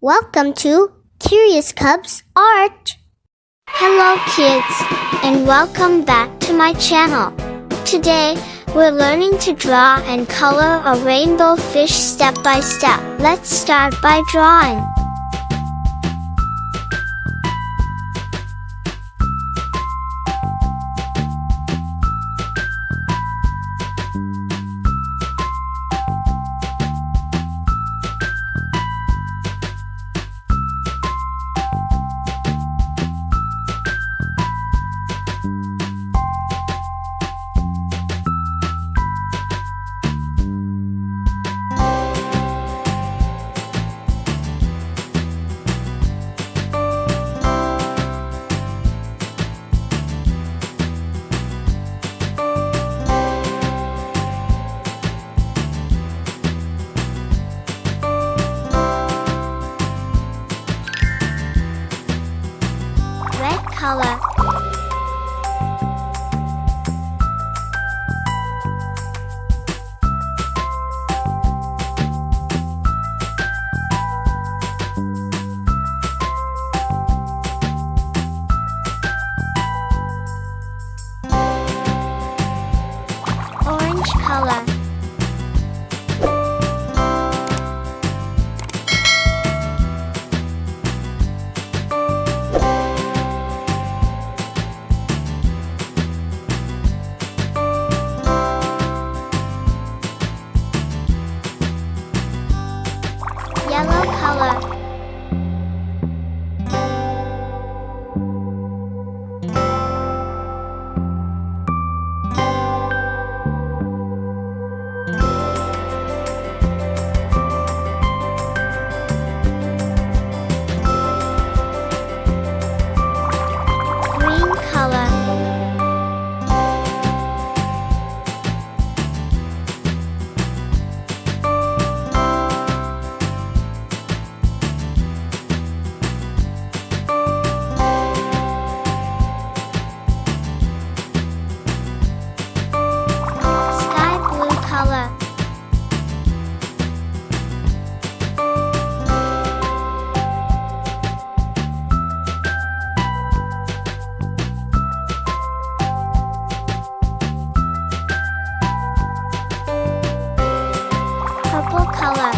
Welcome to Curious Cub's Art. Hello kids, and welcome back to my channel. Today, we're learning to draw and color a rainbow fish step by step. Let's start by drawing. Red color. Orange color. Yellow color. Green color. Sky blue color. Purple color.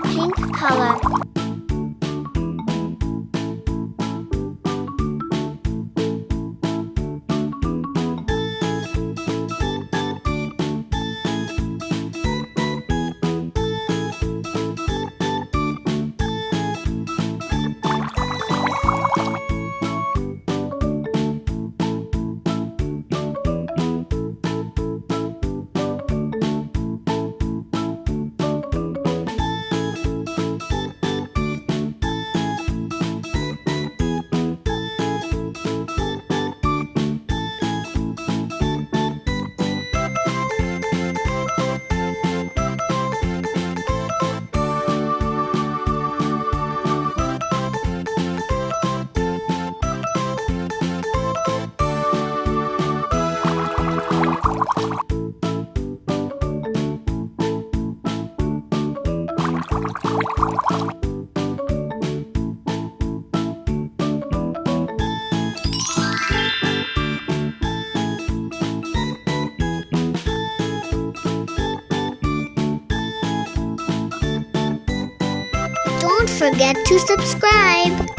Pink color. Don't forget to subscribe.